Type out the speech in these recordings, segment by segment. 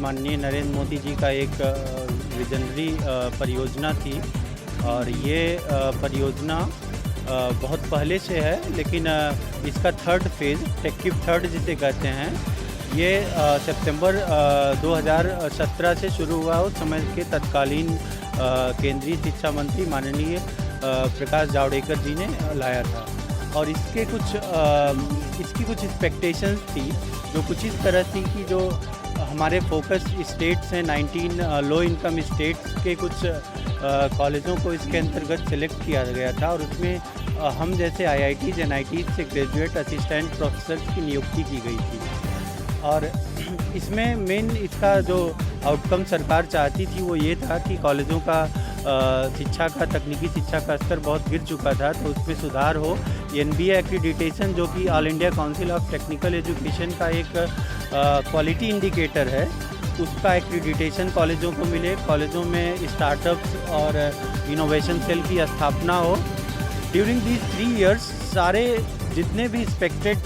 माननीय नरेंद्र मोदी जी का एक विजनरी परियोजना थी और ये परियोजना बहुत पहले से है, लेकिन इसका थर्ड फेज़ टेक्किव थर्ड जिसे कहते हैं ये सितंबर 2017 से शुरू हुआ। उस समय के तत्कालीन केंद्रीय शिक्षा मंत्री माननीय प्रकाश जावड़ेकर जी ने लाया था और इसकी कुछ एक्सपेक्टेशंस थी जो कुछ इस तरह थी कि जो हमारे फोकस स्टेट्स हैं 19 लो इनकम स्टेट्स के कुछ कॉलेजों को इसके अंतर्गत सिलेक्ट किया गया था और उसमें हम जैसे IITs NITs से ग्रेजुएट असिस्टेंट प्रोफेसर्स की नियुक्ति की गई थी। और इसमें मेन इसका जो आउटकम सरकार चाहती थी वो ये था कि कॉलेजों का शिक्षा का तकनीकी शिक्षा का स्तर बहुत गिर चुका था, तो उसमें सुधार हो। NBA एक्रीडिटेशन जो कि all India council of technical education का एक क्वालिटी इंडिकेटर है, उसका एक्रीडिटेशन कॉलेजों को मिले, कॉलेजों में स्टार्टअप्स और इनोवेशन सेल की स्थापना हो। ड्यूरिंग दीज 3 years सारे जितने भी एक्सपेक्टेड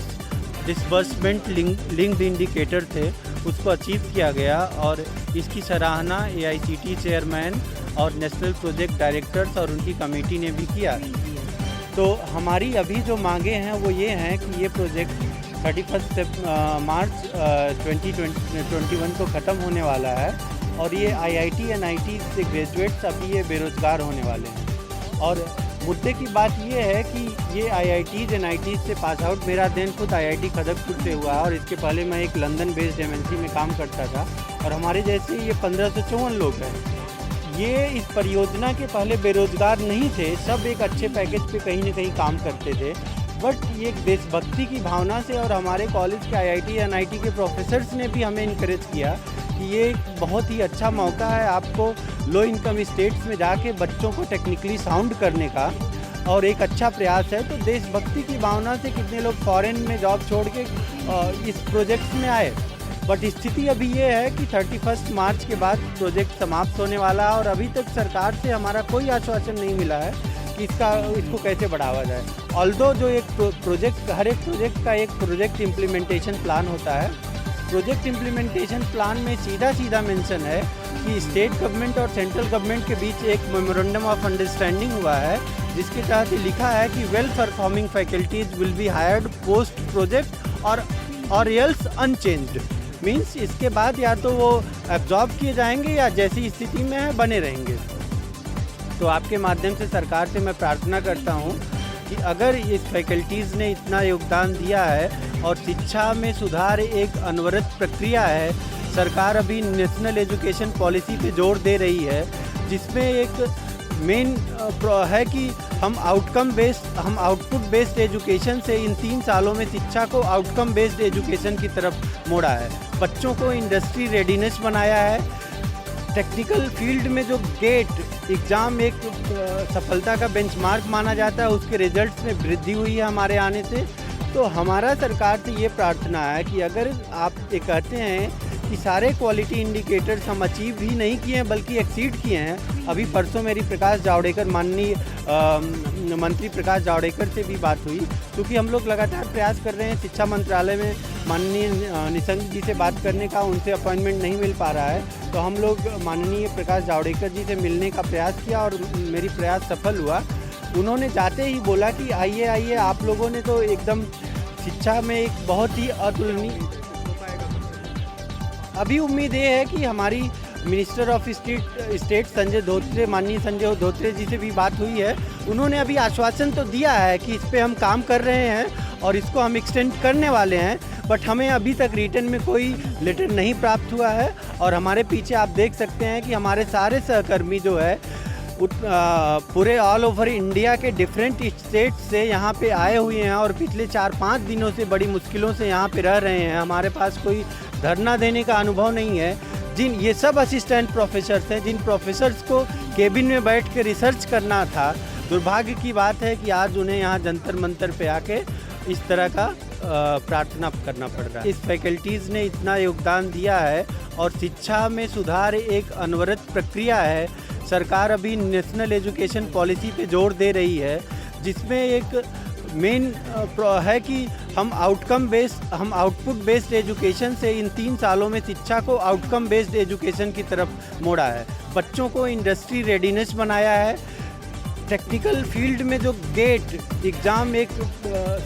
डिसबर्समेंट लिंक्ड इंडिकेटर थे उसको अचीव किया गया और इसकी सराहना AICT चेयरमैन और नेशनल प्रोजेक्ट डायरेक्टर्स और उनकी कमेटी ने भी किया। तो हमारी अभी जो मांगे हैं वो ये हैं कि ये प्रोजेक्ट 31 मार्च 2021 को ख़त्म होने वाला है और ये IIT NIT से ग्रेजुएट्स अभी ये बेरोज़गार होने वाले हैं। और मुद्दे की बात ये है कि ये IITs NITs से पास आउट, मेरा अध्ययन खुद IIT खड़गपुर से हुआ और इसके पहले मैं एक लंदन बेस्ड MNC में काम करता था और हमारे जैसे ये 1554 लोग हैं। ये इस परियोजना के पहले बेरोज़गार नहीं थे, सब एक अच्छे पैकेज पे कहीं ना कहीं काम करते थे, बट ये देशभक्ति की भावना से और हमारे कॉलेज के IIT NIT के प्रोफेसर्स ने भी हमें इनकरेज किया कि ये एक बहुत ही अच्छा मौका है आपको लो इनकम स्टेट्स में जाके बच्चों को टेक्निकली साउंड करने का और एक अच्छा प्रयास है। तो देशभक्ति की भावना से कितने लोग फॉरेन में जॉब छोड़ के इस प्रोजेक्ट में आए, बट स्थिति अभी ये है कि 31 मार्च के बाद प्रोजेक्ट समाप्त होने वाला है और अभी तक सरकार से हमारा कोई आश्वासन नहीं मिला है कि इसको कैसे बढ़ावा जाए। ऑल्दो जो एक प्रोजेक्ट, हर एक प्रोजेक्ट का एक प्रोजेक्ट इम्प्लीमेंटेशन प्लान होता है, प्रोजेक्ट इम्प्लीमेंटेशन प्लान में सीधा मेंशन है कि स्टेट गवर्नमेंट और सेंट्रल गवर्नमेंट के बीच एक मेमोरेंडम ऑफ अंडरस्टैंडिंग हुआ है जिसके तहत लिखा है कि well performing faculties will be hired post project और एल्स अनचेंज्ड। मीन्स इसके बाद या तो वो एब्जॉर्ब किए जाएंगे या जैसी स्थिति में है बने रहेंगे। तो आपके माध्यम से सरकार से मैं प्रार्थना करता हूँ कि अगर इस फैकल्टीज़ ने इतना योगदान दिया है और शिक्षा में सुधार एक अनवरत प्रक्रिया है, सरकार अभी नेशनल एजुकेशन पॉलिसी पे जोर दे रही है जिसमें एक मेन है कि हम आउटपुट बेस्ड एजुकेशन से इन 3 सालों में शिक्षा को आउटकम बेस्ड एजुकेशन की तरफ मोड़ा है। बच्चों को इंडस्ट्री रेडीनेस बनाया है। टेक्निकल फील्ड में जो गेट एग्ज़ाम एक सफलता का बेंचमार्क माना जाता है, उसके रिजल्ट्स में वृद्धि हुई है हमारे आने से। तो हमारा सरकार से ये प्रार्थना है कि अगर आप ये कहते हैं कि सारे क्वालिटी इंडिकेटर्स हम अचीव ही नहीं किए हैं बल्कि एक्सीड किए हैं। अभी परसों मेरी प्रकाश जावड़ेकर माननीय मंत्री प्रकाश जावड़ेकर से भी बात हुई, क्योंकि हम लोग लगातार प्रयास कर रहे हैं शिक्षा मंत्रालय में माननीय निशंक जी से बात करने का, उनसे अपॉइंटमेंट नहीं मिल पा रहा है। तो हम लोग माननीय प्रकाश जावड़ेकर जी से मिलने का प्रयास किया और मेरी प्रयास सफल हुआ। उन्होंने जाते ही बोला कि आइए आप लोगों ने तो एकदम शिक्षा में एक बहुत ही अतुलनीय। अभी उम्मीद ये है कि हमारी minister of state Sanjay Dhotre, माननीय संजय धोत्रे जी से भी बात हुई है। उन्होंने अभी आश्वासन तो दिया है कि इस पे हम काम कर रहे हैं और इसको हम एक्सटेंड करने वाले हैं, बट हमें अभी तक रिटर्न में कोई लेटर नहीं प्राप्त हुआ है। और हमारे पीछे आप देख सकते हैं कि हमारे सारे सहकर्मी जो है पूरे ऑल ओवर इंडिया के डिफरेंट स्टेट से यहाँ पे आए हुए हैं और पिछले 4-5 दिनों से बड़ी मुश्किलों से यहाँ पे रह रहे हैं। हमारे पास कोई धरना देने का अनुभव नहीं है। ये सब असिस्टेंट प्रोफेसर्स हैं जिन प्रोफेसर्स को केबिन में बैठ के रिसर्च करना था। दुर्भाग्य की बात है कि आज उन्हें यहाँ जंतर मंतर पे आके इस तरह का प्रार्थना करना पड़ रहा है। इस फैकल्टीज़ ने इतना योगदान दिया है और शिक्षा में सुधार एक अनवरत प्रक्रिया है। सरकार अभी नेशनल एजुकेशन पॉलिसी पे जोर दे रही है जिसमें एक मेन है कि हम आउटपुट बेस्ड एजुकेशन से इन 3 सालों में शिक्षा को आउटकम बेस्ड एजुकेशन की तरफ मोड़ा है। बच्चों को इंडस्ट्री रेडीनेस बनाया है। टेक्निकल फील्ड में जो गेट एग्ज़ाम एक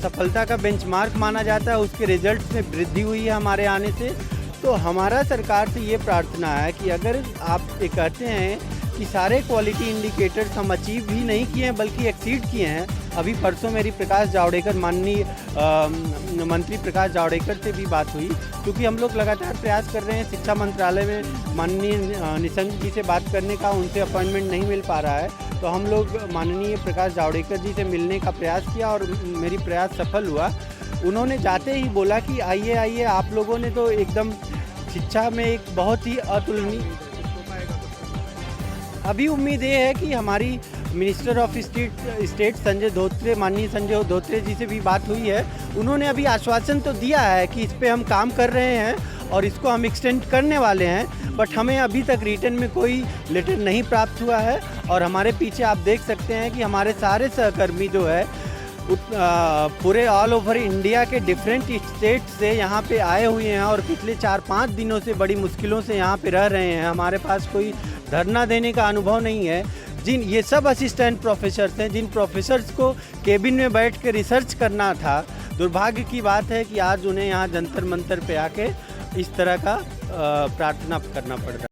सफलता का बेंचमार्क माना जाता है, उसके रिजल्ट्स में वृद्धि हुई है हमारे आने से। तो हमारा सरकार से ये प्रार्थना है कि अगर आप ये कहते हैं कि सारे क्वालिटी इंडिकेटर्स हम अचीव भी नहीं किए हैं बल्कि एक्सीड किए हैं। अभी परसों मेरी प्रकाश जावड़ेकर माननीय मंत्री प्रकाश जावड़ेकर से भी बात हुई, क्योंकि हम लोग लगातार प्रयास कर रहे हैं शिक्षा मंत्रालय में माननीय निशंक जी से बात करने का, उनसे अपॉइंटमेंट नहीं मिल पा रहा है। तो हम लोग माननीय प्रकाश जावड़ेकर जी से मिलने का प्रयास किया और मेरी प्रयास सफल हुआ। उन्होंने जाते ही बोला कि आइए आइए, आप लोगों ने तो एकदम शिक्षा में एक बहुत ही अतुलनीय। अभी उम्मीद ये है कि हमारी minister of state Sanjay Dhotre, माननीय संजय धोत्रे जी से भी बात हुई है। उन्होंने अभी आश्वासन तो दिया है कि इस पे हम काम कर रहे हैं और इसको हम एक्सटेंड करने वाले हैं, बट हमें अभी तक रिटन में कोई लेटर नहीं प्राप्त हुआ है। और हमारे पीछे आप देख सकते हैं कि हमारे सारे सहकर्मी जो है पूरे ऑल ओवर इंडिया के डिफरेंट स्टेट से यहाँ पे आए हुए हैं और पिछले 4-5 दिनों से बड़ी मुश्किलों से यहाँ पे रह रहे हैं। हमारे पास कोई धरना देने का अनुभव नहीं है। ये सब असिस्टेंट प्रोफेसर्स हैं, जिन प्रोफेसर्स को केबिन में बैठ के रिसर्च करना था। दुर्भाग्य की बात है कि आज उन्हें यहाँ जंतर मंतर पे आके इस तरह का प्रार्थना करना पड़ रहा है।